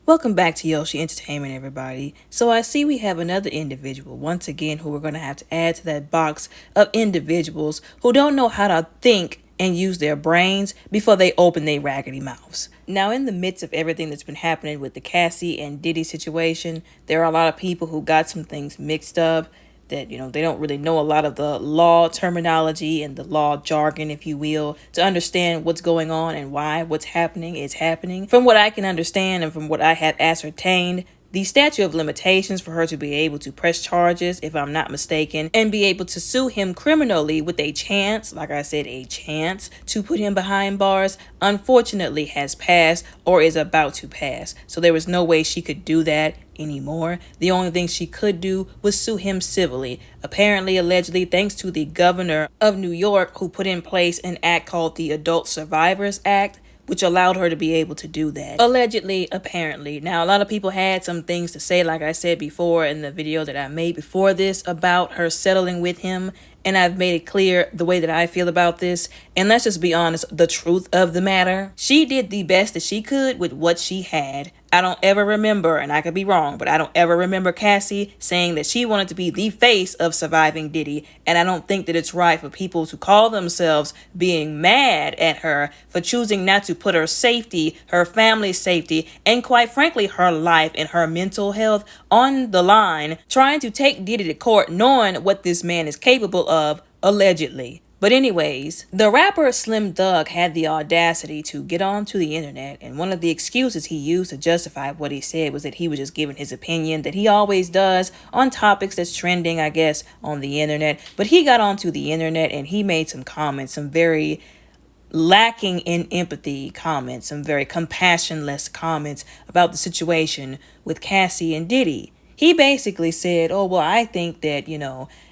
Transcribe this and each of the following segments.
Welcome back to Yoshi Entertainment, everybody. So I see we have another individual, once again, who we're going to have to add to that box of individuals who don't know how to think and use their brains before they open their raggedy mouths. Now, in the midst of everything that's been happening with the Cassie and Diddy situation, there are a lot of people who got some things mixed up, that they don't really know a lot of the law terminology and the law jargon, if you will, to understand what's going on and why what's happening is happening. From what I can understand and from what I have ascertained, the statute of limitations for her to be able to press charges, if I'm not mistaken, and be able to sue him criminally with a chance, like I said, a chance to put him behind bars, unfortunately has passed or is about to pass. So there was no way she could do that anymore. The only thing she could do was sue him civilly. Apparently, allegedly, thanks to the governor of New York, who put in place an act called the Adult Survivors Act, which allowed her to be able to do that. Allegedly, apparently. Now, a lot of people had some things to say, like I said before in the video that I made before this, about her settling with him. And I've made it clear the way that I feel about this. And let's just be honest, the truth of the matter. She did the best that she could with what she had. I don't ever remember, and I could be wrong, but I don't ever remember Cassie saying that she wanted to be the face of surviving Diddy. And I don't think that it's right for people to call themselves being mad at her for choosing not to put her safety, her family's safety, and quite frankly, her life and her mental health on the line, trying to take Diddy to court knowing what this man is capable of, allegedly. But anyways, the rapper Slim Thug had the audacity to get onto the internet, and one of the excuses he used to justify what he said was that he was just giving his opinion, that he always does on topics that's trending, I guess, on the internet. But he got onto the internet and he made some comments, some very lacking in empathy comments, some very compassionless comments about the situation with Cassie and Diddy. He basically said, oh, well, I think that,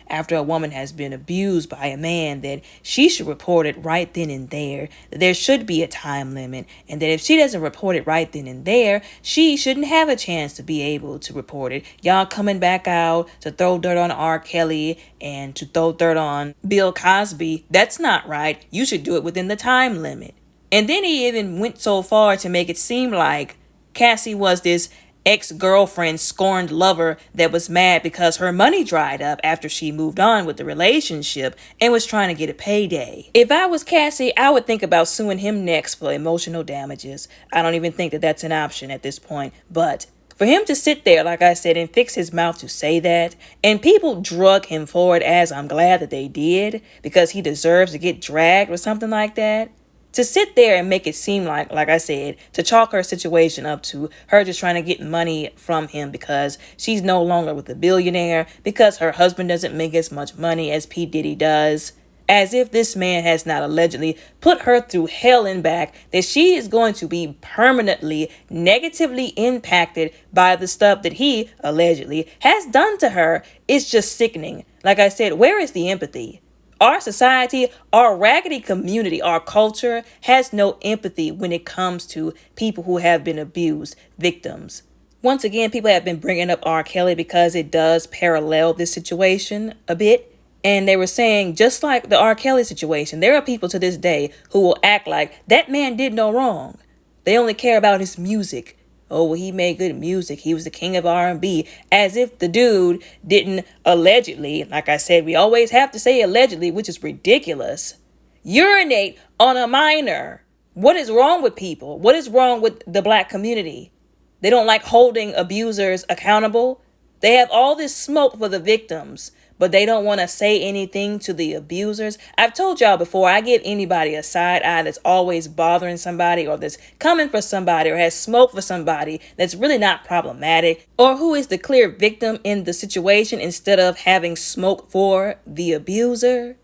after a woman has been abused by a man, that she should report it right then and there, that there should be a time limit, and that if she doesn't report it right then and there, she shouldn't have a chance to be able to report it. Y'all coming back out to throw dirt on R. Kelly and to throw dirt on Bill Cosby, that's not right. You should do it within the time limit. And then he even went so far to make it seem like Cassie was this ex-girlfriend scorned lover that was mad because her money dried up after she moved on with the relationship and was trying to get a payday. If I was Cassie, I would think about suing him next for emotional damages. I don't even think that that's an option at this point, but for him to sit there, like I said, and fix his mouth to say that, and people drug him for it, as I'm glad that they did, because he deserves to get dragged or something like that. To sit there and make it seem like I said, to chalk her situation up to her just trying to get money from him because she's no longer with a billionaire, because her husband doesn't make as much money as P. Diddy does. As if this man has not allegedly put her through hell and back, that she is going to be permanently negatively impacted by the stuff that he allegedly has done to her. It's just sickening. Like I said, where is the empathy? Our society, our raggedy community, our culture has no empathy when it comes to people who have been abused, victims. Once again, people have been bringing up R. Kelly because it does parallel this situation a bit. And they were saying, just like the R. Kelly situation, there are people to this day who will act like that man did no wrong. They only care about his music. Oh, well, he made good music. He was the king of R&B. As if the dude didn't allegedly, like I said, we always have to say allegedly, which is ridiculous, urinate on a minor. What is wrong with people? What is wrong with the black community? They don't like holding abusers accountable. They have all this smoke for the victims, but they don't want to say anything to the abusers. I've told y'all before, I give anybody a side eye that's always bothering somebody, or that's coming for somebody, or has smoke for somebody that's really not problematic, or who is the clear victim in the situation instead of having smoke for the abuser.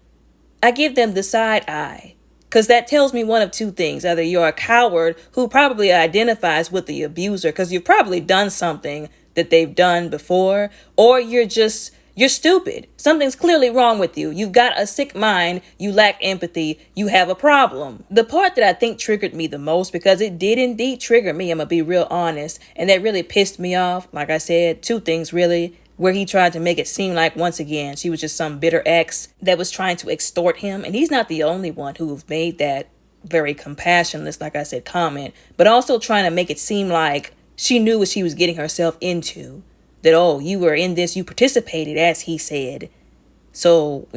I give them the side eye. Because that tells me one of two things. Either you're a coward who probably identifies with the abuser because you've probably done something that they've done before, or you're stupid. Something's clearly wrong with you. You've got a sick mind. You lack empathy. You have a problem. The part that I think triggered me the most, because it did indeed trigger me, I'm going to be real honest, and that really pissed me off. Like I said, two things really, where he tried to make it seem like, once again, she was just some bitter ex that was trying to extort him. And he's not the only one who've made that very compassionless, like I said, comment, but also trying to make it seem like She knew what she was getting herself into. That, oh, you were in this, you participated, as he said. So,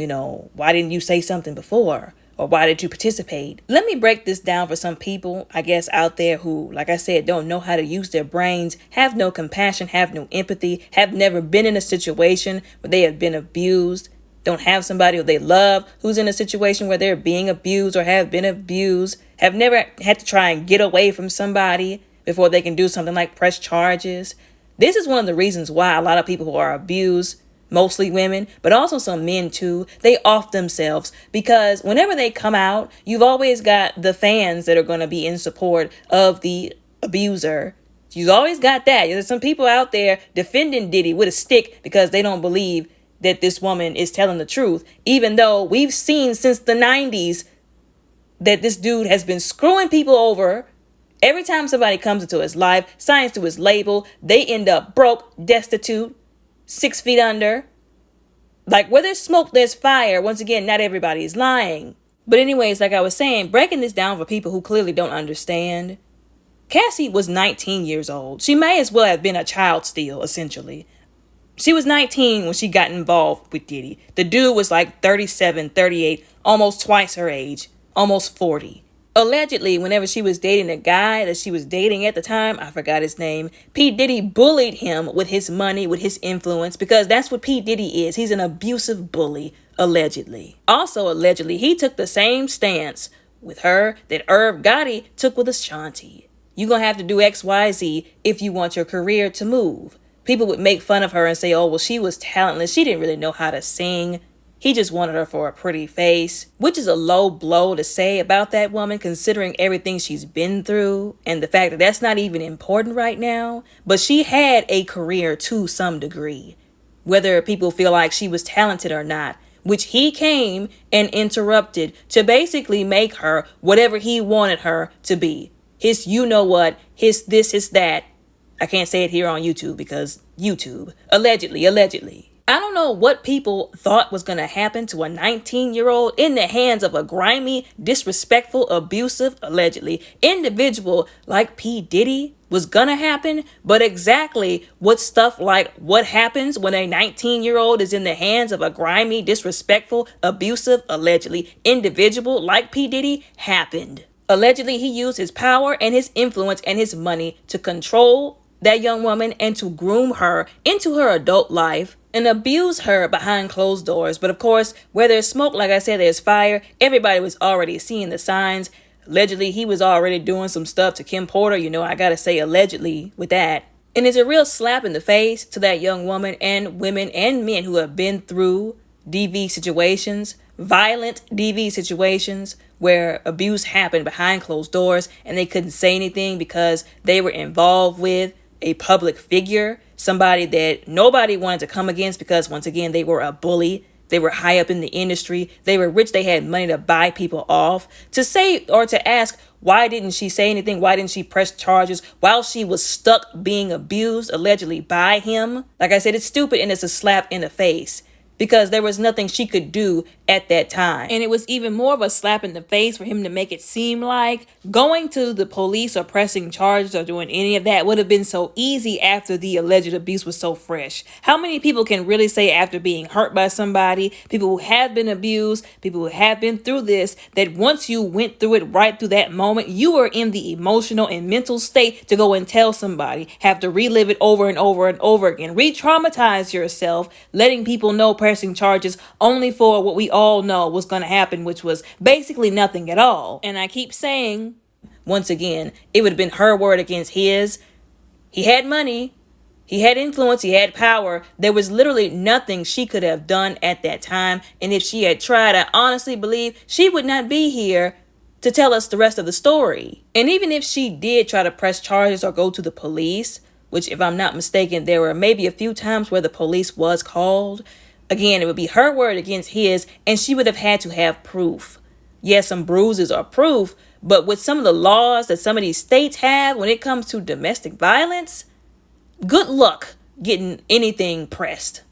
why didn't you say something before? Or why did you participate? Let me break this down for some people, I guess, out there who, like I said, don't know how to use their brains, have no compassion, have no empathy, have never been in a situation where they have been abused, don't have somebody who they love who's in a situation where they're being abused or have been abused, have never had to try and get away from somebody before they can do something like press charges. This is one of the reasons why a lot of people who are abused, mostly women, but also some men too, they off themselves, because whenever they come out, you've always got the fans that are going to be in support of the abuser. You've always got that. There's some people out there defending Diddy with a stick because they don't believe that this woman is telling the truth, even though we've seen since the 90s that this dude has been screwing people over. Every time somebody comes into his life, signs to his label, they end up broke, destitute, 6 feet under. Like, where there's smoke, there's fire. Once again, not everybody is lying. But anyways, like I was saying, breaking this down for people who clearly don't understand, Cassie was 19 years old. She may as well have been a child still, essentially. She was 19 when she got involved with Diddy. The dude was like 37, 38, almost twice her age, almost 40. Allegedly, whenever she was dating a guy that she was dating at the time, I forgot his name, P. Diddy bullied him with his money, with his influence, because that's what P. Diddy is. He's an abusive bully, allegedly. Also, allegedly, he took the same stance with her that Irv Gotti took with Ashanti. You're going to have to do XYZ if you want your career to move. People would make fun of her and say, oh, well, she was talentless. She didn't really know how to sing. He just wanted her for a pretty face, which is a low blow to say about that woman, considering everything she's been through and the fact that that's not even important right now. But she had a career to some degree, whether people feel like she was talented or not, which he came and interrupted to basically make her whatever he wanted her to be. His you know what, his this, his that. I can't say it here on YouTube because YouTube. Allegedly. I don't know what people thought was going to happen to a 19-year-old in the hands of a grimy, disrespectful, abusive, allegedly, individual like P. Diddy was going to happen. But exactly what happens when a 19-year-old is in the hands of a grimy, disrespectful, abusive, allegedly, individual like P. Diddy happened. Allegedly, he used his power and his influence and his money to control that young woman and to groom her into her adult life and abuse her behind closed doors. But of course, where there's smoke, like I said, there's fire. Everybody was already seeing the signs. Allegedly, he was already doing some stuff to Kim Porter. I gotta say allegedly with that. And it's a real slap in the face to that young woman and women and men who have been through DV situations, violent DV situations, where abuse happened behind closed doors and they couldn't say anything because they were involved with a public figure, somebody that nobody wanted to come against because, once again, they were a bully. They were high up in the industry. They were rich. They had money to buy people off. To say or to ask, why didn't she say anything? Why didn't she press charges while she was stuck being abused, allegedly, by him? Like I said, it's stupid and it's a slap in the face, because there was nothing she could do at that time. And it was even more of a slap in the face for him to make it seem like going to the police or pressing charges or doing any of that would have been so easy after the alleged abuse was so fresh. How many people can really say after being hurt by somebody, people who have been abused, people who have been through this, that once you went through it right through that moment, you were in the emotional and mental state to go and tell somebody, have to relive it over and over and over again, re-traumatize yourself, letting people know, pressing charges only for what we all know was going to happen, which was basically nothing at all. And I keep saying, once again, it would have been her word against his. He had money, he had influence, he had power. There was literally nothing she could have done at that time. And if she had tried, I honestly believe she would not be here to tell us the rest of the story. And even if she did try to press charges or go to the police, which, if I'm not mistaken, there were maybe a few times where the police was called, again, it would be her word against his, and she would have had to have proof. Yes, some bruises are proof, but with some of the laws that some of these states have when it comes to domestic violence, good luck getting anything pressed.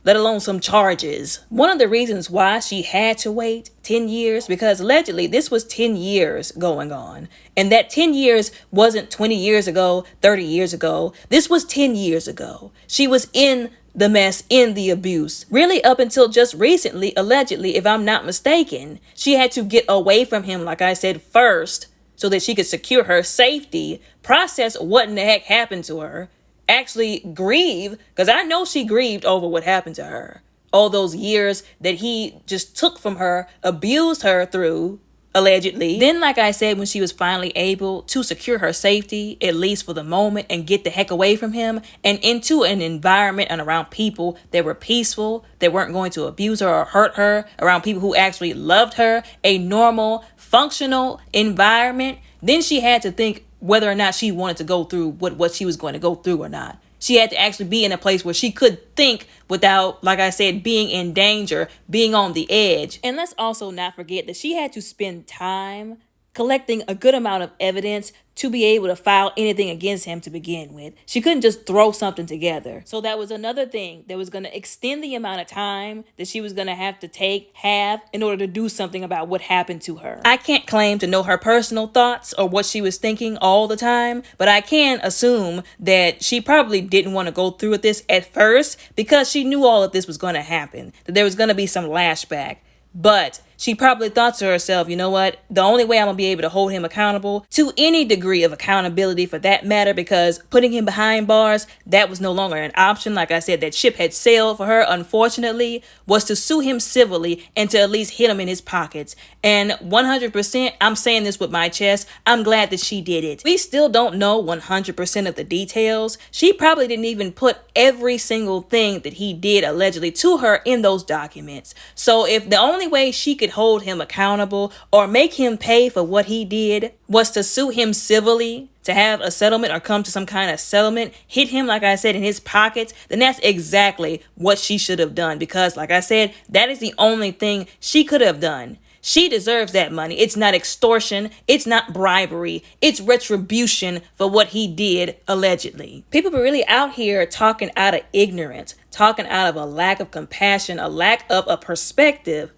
let alone some charges. One of the reasons why she had to wait 10 years, because allegedly this was 10 years going on. And that 10 years wasn't 20 years ago, 30 years ago. This was 10 years ago. She was in the mess, in the abuse, really up until just recently, allegedly, if I'm not mistaken. She had to get away from him, like I said, first, so that she could secure her safety, process what in the heck happened to her, actually grieve, because I know she grieved over what happened to her. All those years that he just took from her, abused her through, allegedly. Then, like I said, when she was finally able to secure her safety, at least for the moment, and get the heck away from him and into an environment and around people that were peaceful, that weren't going to abuse her or hurt her, around people who actually loved her, a normal, functional environment, then she had to think whether or not she wanted to go through what she was going to go through or not. She had to actually be in a place where she could think without, like I said, being in danger, being on the edge. And let's also not forget that she had to spend time collecting a good amount of evidence to be able to file anything against him to begin with. She couldn't just throw something together. So that was another thing that was going to extend the amount of time that she was going to have in order to do something about what happened to her. I can't claim to know her personal thoughts or what she was thinking all the time, but I can assume that she probably didn't want to go through with this at first because she knew all of this was going to happen, that there was going to be some lashback. But she probably thought to herself, you know what? The only way I'm going to be able to hold him accountable to any degree of accountability for that matter, because putting him behind bars, that was no longer an option. Like I said, that ship had sailed for her, unfortunately, was to sue him civilly and to at least hit him in his pockets. And 100%, I'm saying this with my chest, I'm glad that she did it. We still don't know 100% of the details. She probably didn't even put every single thing that he did allegedly to her in those documents. So if the only way she could hold him accountable or make him pay for what he did was to sue him civilly, to have a settlement or come to some kind of settlement, hit him, like I said, in his pockets, then that's exactly what she should have done. Because, like I said, that is the only thing she could have done. She deserves that money. It's not extortion. It's not bribery. It's retribution for what he did, allegedly. People are really out here talking out of ignorance, talking out of a lack of compassion, a lack of a perspective.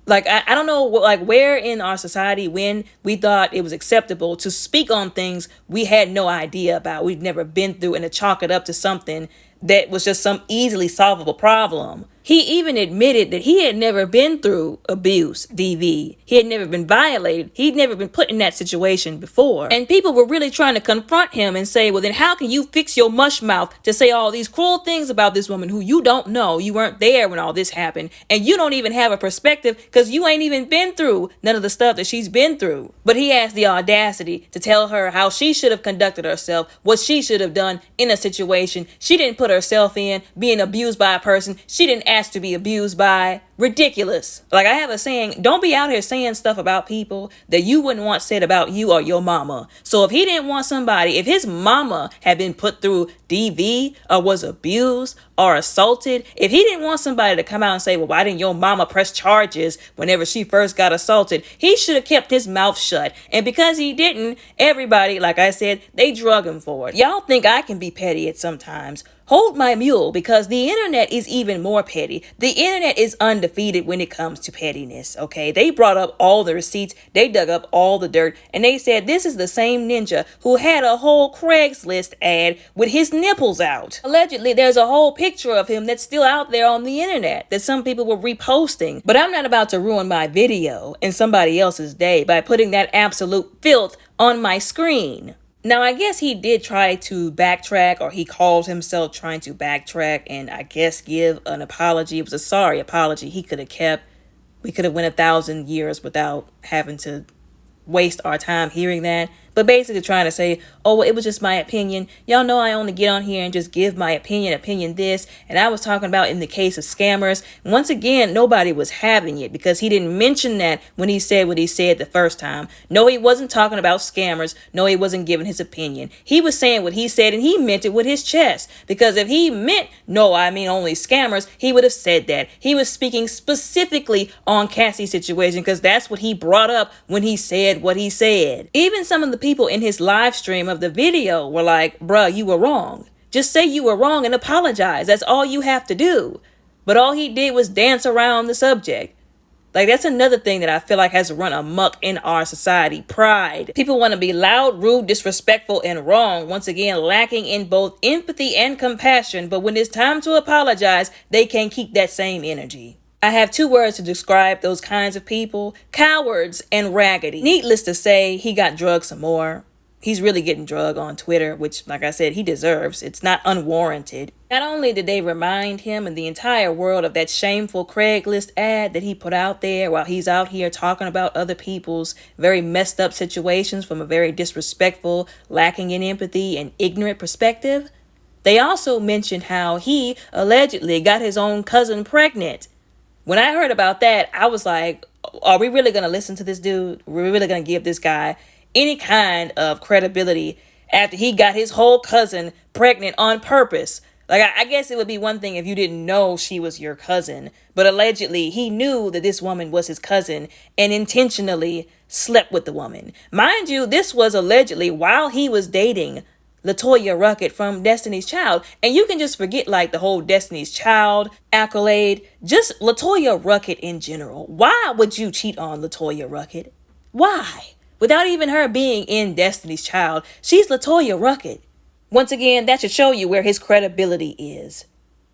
Like, I don't know, like, where in our society when we thought it was acceptable to speak on things we had no idea about, we'd never been through, and to chalk it up to something that was just some easily solvable problem. He even admitted that he had never been through abuse, DV. He had never been violated. He'd never been put in that situation before. And people were really trying to confront him and say, well, then how can you fix your mush mouth to say all these cruel things about this woman who you don't know? You weren't there when all this happened. And you don't even have a perspective because you ain't even been through none of the stuff that she's been through. But he has the audacity to tell her how she should have conducted herself, what she should have done in a situation she didn't put herself in, being abused by a person she didn't ask to be abused by. Ridiculous. Like I have a saying, don't be out here saying stuff about people that you wouldn't want said about you or your mama. So if he didn't want somebody, if his mama had been put through DV or was abused or assaulted, if he didn't want somebody to come out and say, well, why didn't your mama press charges whenever she first got assaulted? He should have kept his mouth shut. And because he didn't, everybody, like I said, they drug him for it. Y'all think I can be petty at sometimes. Hold my mule, because the internet is even more petty. The internet is undefeated when it comes to pettiness, okay? They brought up all the receipts, they dug up all the dirt, and they said this is the same ninja who had a whole Craigslist ad with his nipples out. Allegedly, there's a whole picture of him that's still out there on the internet that some people were reposting. But I'm not about to ruin my video and somebody else's day by putting that absolute filth on my screen. Now, I guess he did try to backtrack, or he called himself trying to backtrack and I guess give an apology. It was a sorry apology he could have kept. We could have went 1,000 years without having to waste our time hearing that. But basically trying to say, oh, well, it was just my opinion. Y'all know I only get on here and just give my opinion this. And I was talking about in the case of scammers. Once again, nobody was having it because he didn't mention that when he said what he said the first time. No, he wasn't talking about scammers. No, he wasn't giving his opinion. He was saying what he said and he meant it with his chest. Because if he meant, no, I mean only scammers, he would have said that. He was speaking specifically on Cassie's situation because that's what he brought up when he said what he said. Even some of the people in his live stream of the video were like, bruh, you were wrong. Just say you were wrong and apologize. That's all you have to do. but all he did was dance around the subject. Like, that's another thing that I feel like has run amok in our society. Pride. People want to be loud, rude, disrespectful, and wrong. Once again, lacking in both empathy and compassion. But when it's time to apologize, they can't keep that same energy. I have 2 words to describe those kinds of people: cowards and raggedy. Needless to say, he got drugged some more. He's really getting drugged on Twitter, which, like I said, he deserves. It's not unwarranted. Not only did they remind him and the entire world of that shameful Craigslist ad that he put out there while he's out here talking about other people's very messed up situations from a very disrespectful, lacking in empathy, and ignorant perspective, they also mentioned how he allegedly got his own cousin pregnant. When I heard about that, I was like, are we really going to listen to this dude? We're really going to give this guy any kind of credibility after he got his whole cousin pregnant on purpose? Like, I guess it would be one thing if you didn't know she was your cousin, but allegedly he knew that this woman was his cousin and intentionally slept with the woman. Mind you, this was allegedly while he was dating LaToya Ruckett from Destiny's Child. And you can just forget like the whole Destiny's Child accolade, just LaToya Ruckett in general. Why would you cheat on LaToya Ruckett? Why? Without even her being in Destiny's Child, she's LaToya Ruckett. Once again, that should show you where his credibility is.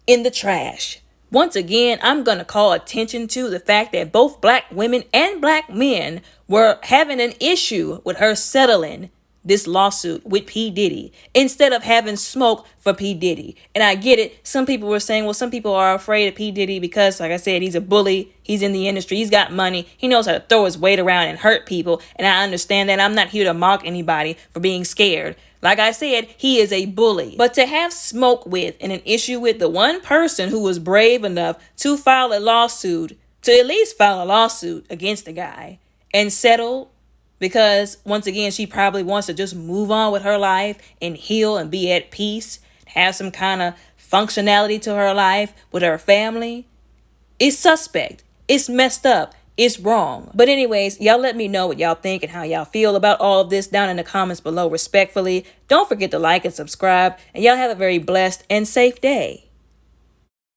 In the trash. Once again, I'm going to call attention to the fact that both black women and black men were having an issue with her settling this lawsuit with P. Diddy instead of having smoke for P. Diddy. And I get it. Some people were saying, well, some people are afraid of P. Diddy because, like I said, he's a bully. He's in the industry. He's got money. He knows how to throw his weight around and hurt people. And I understand that. I'm not here to mock anybody for being scared. Like I said, he is a bully. But to have smoke with and an issue with the one person who was brave enough to file a lawsuit, to at least file a lawsuit against the guy and settle, because once again, she probably wants to just move on with her life and heal and be at peace, have some kind of functionality to her life with her family. It's suspect. It's messed up. It's wrong. But anyways, y'all let me know what y'all think and how y'all feel about all of this down in the comments below respectfully. Don't forget to like and subscribe, and y'all have a very blessed and safe day.